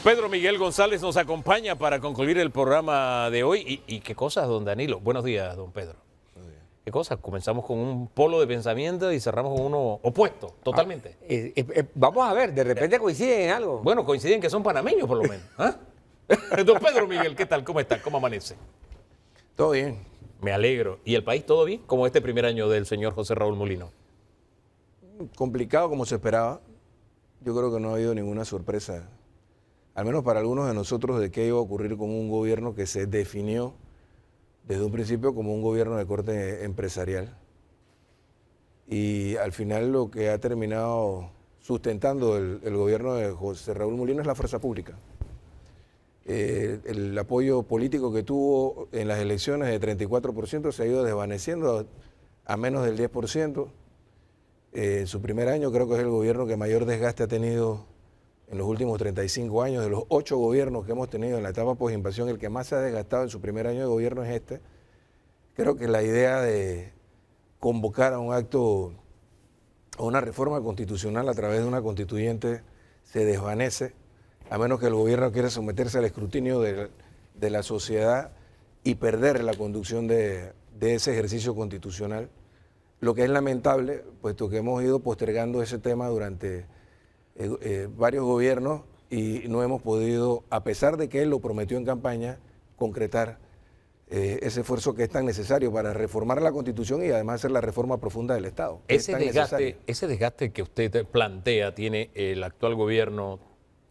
Pedro Miguel González nos acompaña para concluir el programa de hoy. ¿Y qué cosas, don Danilo? Buenos días, don Pedro. ¿Qué cosas? Comenzamos con un polo de pensamiento y cerramos con uno opuesto, totalmente. Vamos a ver, de repente coinciden en algo. Bueno, coinciden que son panameños por lo menos. ¿Ah? Don Pedro Miguel, ¿qué tal? ¿Cómo está? ¿Cómo amanece? Todo bien. Me alegro. ¿Y el país todo bien? Como este primer año del señor José Raúl Mulino. Complicado como se esperaba. Yo creo que no ha habido ninguna sorpresa, al menos para algunos de nosotros, de qué iba a ocurrir con un gobierno que se definió desde un principio como un gobierno de corte empresarial. Y al final lo que ha terminado sustentando el gobierno de José Raúl Mulino es la fuerza pública. El apoyo político que tuvo en las elecciones de 34% se ha ido desvaneciendo a menos del 10%. En su primer año creo que es el gobierno que mayor desgaste ha tenido en los últimos 35 años. De los 8 gobiernos que hemos tenido en la etapa posinvasión, el que más se ha desgastado en su primer año de gobierno es este. Creo que la idea de convocar a un acto, a una reforma constitucional a través de una constituyente se desvanece, a menos que el gobierno quiera someterse al escrutinio de la sociedad y perder la conducción de ese ejercicio constitucional. Lo que es lamentable, puesto que hemos ido postergando ese tema durante varios gobiernos y no hemos podido, a pesar de que él lo prometió en campaña, concretar ese esfuerzo que es tan necesario para reformar la Constitución y además hacer la reforma profunda del Estado. Ese desgaste que usted plantea tiene el actual gobierno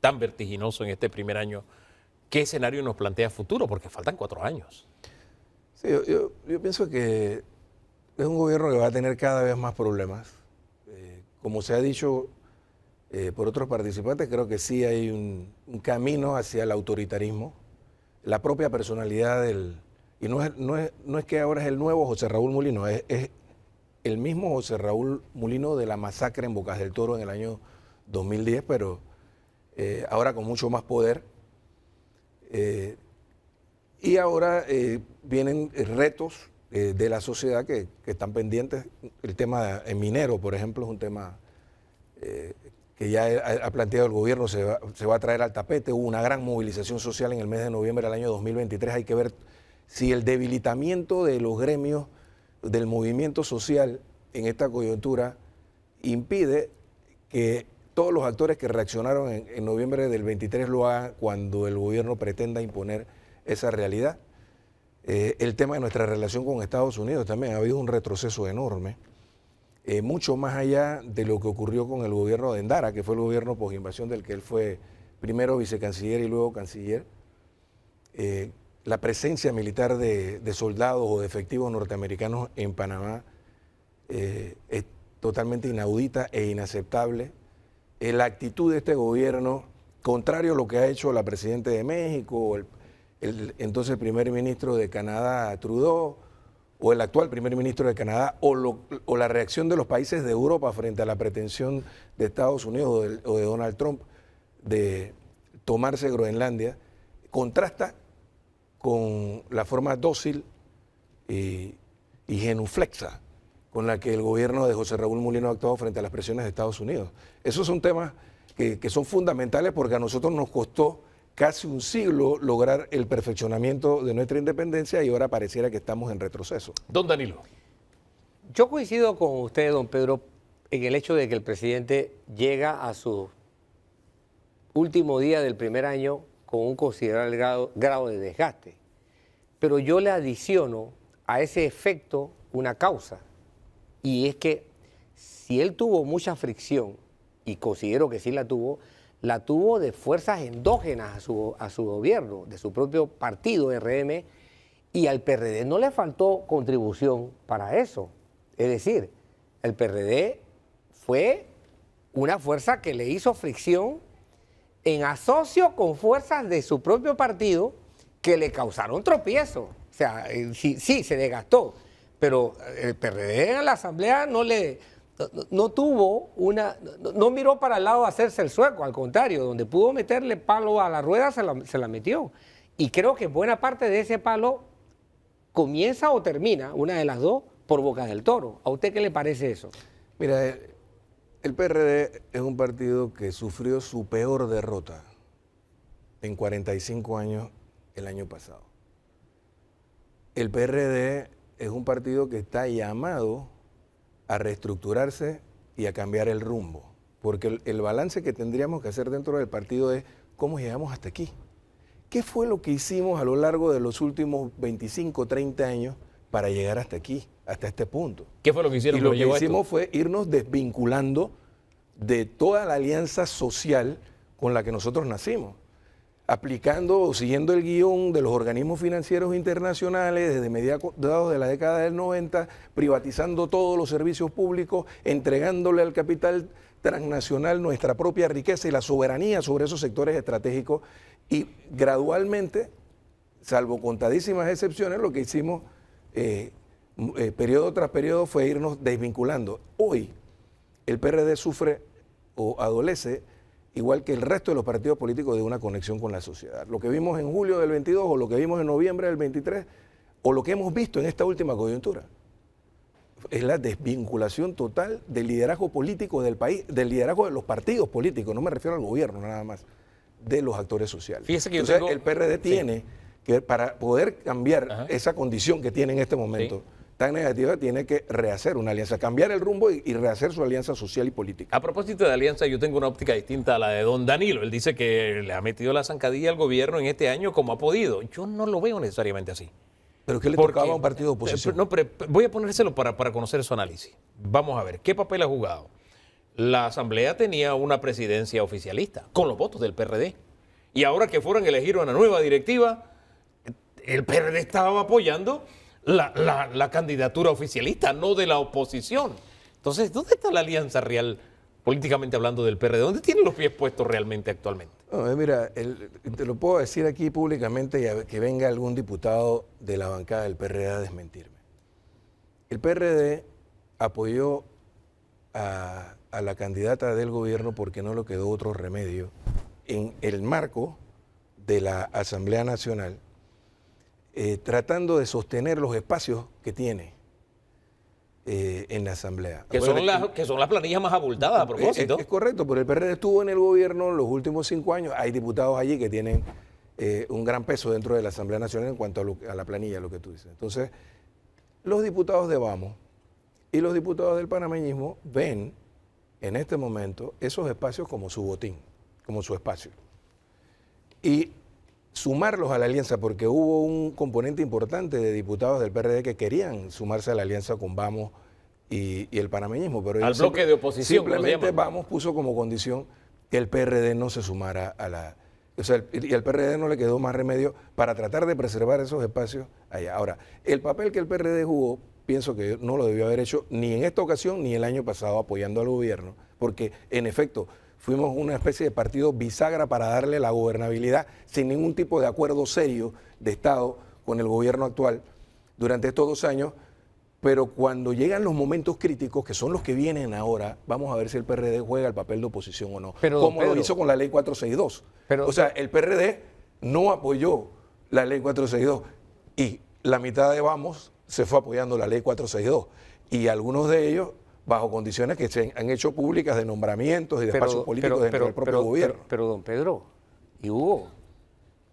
tan vertiginoso en este primer año. ¿Qué escenario nos plantea a futuro? Porque faltan 4 años. Sí, yo pienso que es un gobierno que va a tener cada vez más problemas. Como se ha dicho por otros participantes, creo que sí hay un camino hacia el autoritarismo. La propia personalidad y no es que ahora es el nuevo José Raúl Mulino, es el mismo José Raúl Mulino de la masacre en Bocas del Toro en el año 2010, pero ahora con mucho más poder. Y ahora vienen retos de la sociedad que están pendientes. El tema minero, por ejemplo, es un tema que ya ha planteado el gobierno, se va a traer al tapete. Hubo una gran movilización social en el mes de noviembre del año 2023. Hay que ver si el debilitamiento de los gremios, del movimiento social en esta coyuntura impide que todos los actores que reaccionaron en noviembre del 23 lo hagan cuando el gobierno pretenda imponer esa realidad. El tema de nuestra relación con Estados Unidos también ha habido un retroceso enorme, mucho más allá de lo que ocurrió con el gobierno de Endara, que fue el gobierno posinvasión del que él fue primero vicecanciller y luego canciller. La presencia militar de soldados o de efectivos norteamericanos en Panamá es totalmente inaudita e inaceptable. La actitud de este gobierno, contrario a lo que ha hecho la presidenta de México, el entonces primer ministro de Canadá, Trudeau, o el actual primer ministro de Canadá, o la reacción de los países de Europa frente a la pretensión de Estados Unidos o de Donald Trump de tomarse Groenlandia, contrasta con la forma dócil y genuflexa con la que el gobierno de José Raúl Mulino ha actuado frente a las presiones de Estados Unidos. Esos son temas que son fundamentales porque a nosotros nos costó casi un siglo lograr el perfeccionamiento de nuestra independencia y ahora pareciera que estamos en retroceso. Don Danilo. Yo coincido con usted, don Pedro, en el hecho de que el presidente llega a su último día del primer año con un considerable grado de desgaste. Pero yo le adiciono a ese efecto una causa, y es que si él tuvo mucha fricción, y considero que sí la tuvo de fuerzas endógenas a su gobierno, de su propio partido, RM, y al PRD no le faltó contribución para eso. Es decir, el PRD fue una fuerza que le hizo fricción en asocio con fuerzas de su propio partido que le causaron tropiezo. O sea, sí, se desgastó, pero el PRD en la asamblea no miró para el lado de hacerse el sueco, al contrario, donde pudo meterle palo a la rueda se la metió. Y creo que buena parte de ese palo comienza o termina, una de las dos, por Bocas del Toro. ¿A usted qué le parece eso? Mira, el PRD es un partido que sufrió su peor derrota en 45 años el año pasado. El PRD es un partido que está llamado a reestructurarse y a cambiar el rumbo, porque el balance que tendríamos que hacer dentro del partido es cómo llegamos hasta aquí. ¿Qué fue lo que hicimos a lo largo de los últimos 25, 30 años para llegar hasta aquí, hasta este punto? ¿Qué fue lo que hicieron? Y lo que hicimos fue irnos desvinculando de toda la alianza social con la que nosotros nacimos, aplicando o siguiendo el guión de los organismos financieros internacionales desde mediados de la década del 90, privatizando todos los servicios públicos, entregándole al capital transnacional nuestra propia riqueza y la soberanía sobre esos sectores estratégicos, y gradualmente, salvo contadísimas excepciones, lo que hicimos periodo tras periodo fue irnos desvinculando. Hoy el PRD sufre o adolece, igual que el resto de los partidos políticos, de una conexión con la sociedad. Lo que vimos en julio del 22 o lo que vimos en noviembre del 23 o lo que hemos visto en esta última coyuntura es la desvinculación total del liderazgo político del país, del liderazgo de los partidos políticos, no me refiero al gobierno nada más, de los actores sociales. Fíjese que entonces el PRD tiene que, para poder cambiar esa condición que tiene en este momento tan negativa, tiene que rehacer una alianza, cambiar el rumbo y rehacer su alianza social y política. A propósito de alianza, yo tengo una óptica distinta a la de don Danilo. Él dice que le ha metido la zancadilla al gobierno en este año como ha podido. Yo no lo veo necesariamente así. ¿Pero qué le tocaba a un partido de oposición? No, pero voy a ponérselo para conocer su análisis. Vamos a ver, ¿qué papel ha jugado? La Asamblea tenía una presidencia oficialista, con los votos del PRD. Y ahora que fueron a elegir una nueva directiva, el PRD estaba apoyando la candidatura oficialista, no de la oposición. Entonces, ¿dónde está la alianza real, políticamente hablando, del PRD? ¿Dónde tienen los pies puestos realmente actualmente? No, mira, te lo puedo decir aquí públicamente y que venga algún diputado de la bancada del PRD a desmentirme. El PRD apoyó a la candidata del gobierno porque no le quedó otro remedio en el marco de la Asamblea Nacional, tratando de sostener los espacios que tiene en la Asamblea. Que son las planillas más abultadas, a propósito. Es correcto, pero el PRD estuvo en el gobierno los últimos 5 años. Hay diputados allí que tienen un gran peso dentro de la Asamblea Nacional en cuanto a la planilla, lo que tú dices. Entonces, los diputados de Vamos y los diputados del panameñismo ven en este momento esos espacios como su botín, como su espacio. Y sumarlos a la alianza, porque hubo un componente importante de diputados del PRD que querían sumarse a la alianza con Vamos y el panameñismo. Pero al bloque de oposición. Simplemente Vamos puso como condición que el PRD no se sumara a la... O sea, y al PRD no le quedó más remedio para tratar de preservar esos espacios allá. Ahora, el papel que el PRD jugó, pienso que no lo debió haber hecho ni en esta ocasión ni el año pasado apoyando al gobierno, porque en efecto fuimos una especie de partido bisagra para darle la gobernabilidad sin ningún tipo de acuerdo serio de Estado con el gobierno actual durante estos 2 años, pero cuando llegan los momentos críticos, que son los que vienen ahora, vamos a ver si el PRD juega el papel de oposición o no, como lo hizo con la ley 462. O sea, el PRD no apoyó la ley 462 y la mitad de Vamos se fue apoyando la ley 462 y algunos de ellos bajo condiciones que se han hecho públicas de nombramientos y de espacios políticos dentro del propio gobierno. Pero, don Pedro y Hugo,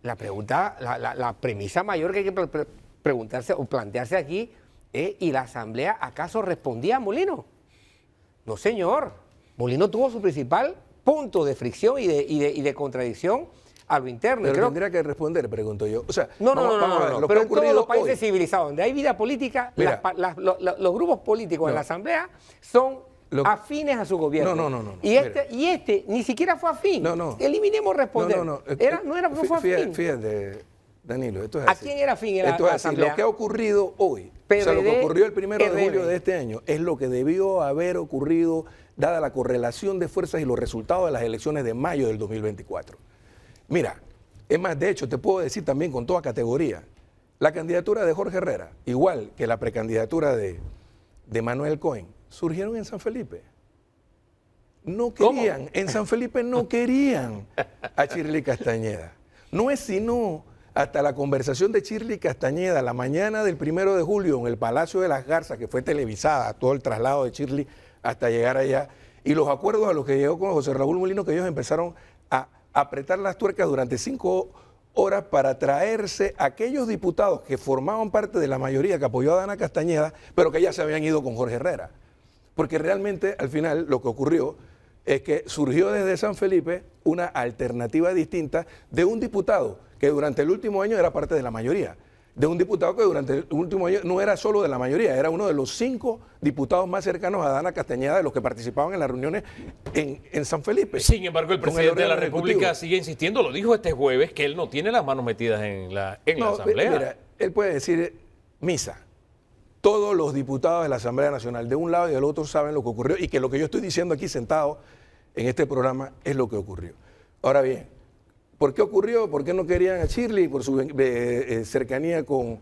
la pregunta, la premisa mayor que hay que preguntarse o plantearse aquí es, ¿y la Asamblea acaso respondía a Molino? No, señor. Molino tuvo su principal punto de fricción y de contradicción a lo interno. Pero tendría que responder, pregunto yo. O sea, no, pero en todos los países civilizados donde hay vida política, mira, los grupos políticos en la Asamblea son afines a su gobierno. No. Y este ni siquiera fue afín. Eliminemos responder. No fue afín. Fíjate, Danilo, esto es así. ¿A quién era afín en la Asamblea? Lo que ha ocurrido hoy, PRD, o sea, lo que ocurrió el 1 de julio de este año, es lo que debió haber ocurrido dada la correlación de fuerzas y los resultados de las elecciones de mayo del 2024. Mira, es más, de hecho, te puedo decir también con toda categoría, la candidatura de Jorge Herrera, igual que la precandidatura de Manuel Cohen, surgieron en San Felipe. No querían, ¿cómo? En San Felipe no querían a Shirley Castañeda. No es sino hasta la conversación de Shirley Castañeda la mañana del 1 de julio en el Palacio de las Garzas, que fue televisada, todo el traslado de Shirley hasta llegar allá, y los acuerdos a los que llegó con José Raúl Molino, que ellos empezaron a apretar las tuercas durante 5 horas para traerse a aquellos diputados que formaban parte de la mayoría que apoyó a Dana Castañeda, pero que ya se habían ido con Jorge Herrera. Porque realmente al final lo que ocurrió es que surgió desde San Felipe una alternativa distinta de un diputado que durante el último año era parte de la mayoría, de un diputado que durante el último año no era solo de la mayoría, era uno de los 5 diputados más cercanos a Dana Castañeda, de los que participaban en las reuniones en San Felipe. Sin embargo, el presidente de la República sigue insistiendo, lo dijo este jueves, que él no tiene las manos metidas en la Asamblea. Mira, él puede decir misa. Todos los diputados de la Asamblea Nacional, de un lado y del otro, saben lo que ocurrió y que lo que yo estoy diciendo aquí sentado en este programa es lo que ocurrió. Ahora bien, ¿por qué ocurrió? ¿Por qué no querían a Shirley? Por su cercanía con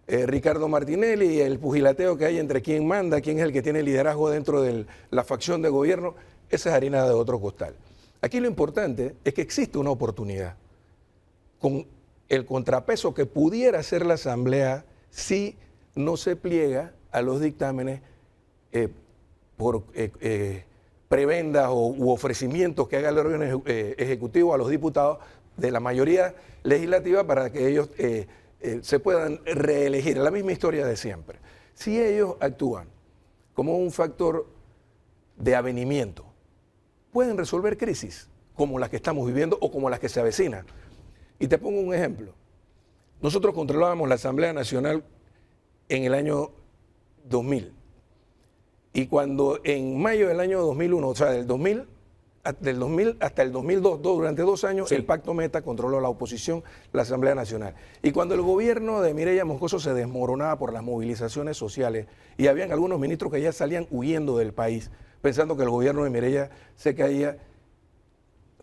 Ricardo Martinelli y el pugilateo que hay entre quién manda, quién es el que tiene liderazgo dentro de la facción de gobierno. Esa es harina de otro costal. Aquí lo importante es que existe una oportunidad con el contrapeso que pudiera ser la Asamblea si no se pliega a los dictámenes por prebendas u ofrecimientos que haga el órgano ejecutivo a los diputados de la mayoría legislativa para que ellos se puedan reelegir. La misma historia de siempre. Si ellos actúan como un factor de avenimiento, pueden resolver crisis como las que estamos viviendo o como las que se avecinan. Y te pongo un ejemplo. Nosotros controlábamos la Asamblea Nacional en el año 2000. Y cuando en mayo del año 2001, o sea, del 2000 hasta el 2002, durante 2 años, sí, el Pacto Meta controló la oposición, la Asamblea Nacional. Y cuando el gobierno de Mireya Moscoso se desmoronaba por las movilizaciones sociales y habían algunos ministros que ya salían huyendo del país, pensando que el gobierno de Mireya se caía,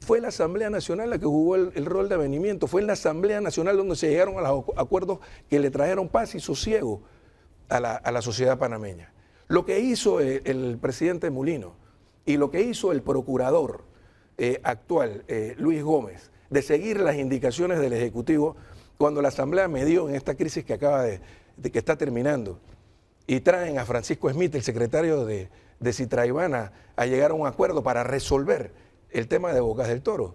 fue la Asamblea Nacional la que jugó el rol de avenimiento, fue en la Asamblea Nacional donde se llegaron a los acuerdos que le trajeron paz y sosiego a la sociedad panameña. Lo que hizo el presidente Mulino y lo que hizo el procurador actual, Luis Gómez, de seguir las indicaciones del Ejecutivo cuando la Asamblea medió en esta crisis que acaba de que está terminando y traen a Francisco Smith, el secretario de Citraibana, a llegar a un acuerdo para resolver el tema de Bocas del Toro.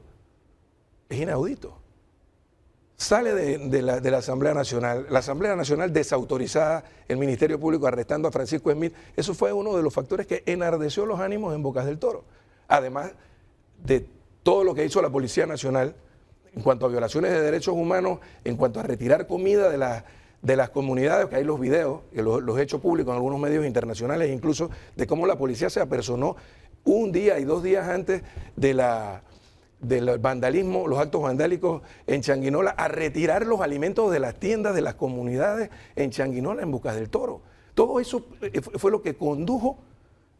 Es inaudito. Sale de la Asamblea Nacional desautorizada, el Ministerio Público arrestando a Francisco Smith. Eso fue uno de los factores que enardeció los ánimos en Bocas del Toro. Además de todo lo que hizo la Policía Nacional en cuanto a violaciones de derechos humanos, en cuanto a retirar comida de las comunidades, que hay los videos, que los he hecho públicos en algunos medios internacionales, incluso de cómo la policía se apersonó un día y 2 días antes del vandalismo, los actos vandálicos en Changuinola, a retirar los alimentos de las tiendas de las comunidades en Changuinola, en Bocas del Toro. Todo eso fue lo que condujo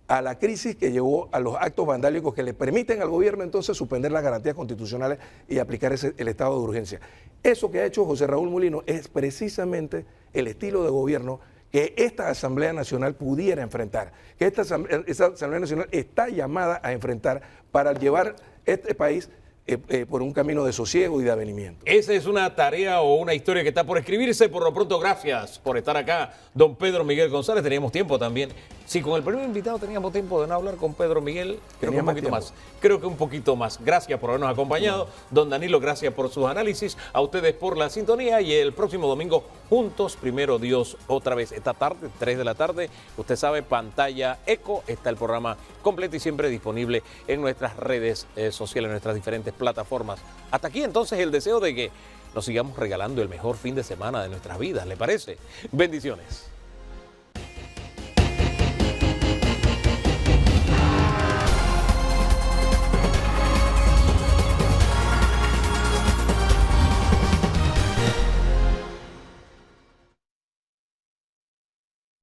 a la crisis que llevó a los actos vandálicos que le permiten al gobierno entonces suspender las garantías constitucionales y aplicar el estado de urgencia. Eso que ha hecho José Raúl Mulino es precisamente el estilo de gobierno que esta Asamblea Nacional pudiera enfrentar, que esta Asamblea Nacional está llamada a enfrentar para llevar este país por un camino de sosiego y de avenimiento. Esa es una tarea o una historia que está por escribirse. Por lo pronto, gracias por estar acá, don Pedro Miguel González. Teníamos tiempo también. Sí, con el primer invitado teníamos tiempo de no hablar con Pedro Miguel. Creo que un poquito más. Creo que un poquito más. Gracias por habernos acompañado. Don Danilo, gracias por sus análisis. A ustedes por la sintonía. Y el próximo domingo, juntos, primero Dios, otra vez. Esta tarde, 3 de la tarde, usted sabe, pantalla Eco. Está el programa completo y siempre disponible en nuestras redes sociales, en nuestras diferentes plataformas. Hasta aquí entonces el deseo de que nos sigamos regalando el mejor fin de semana de nuestras vidas, ¿le parece? Bendiciones.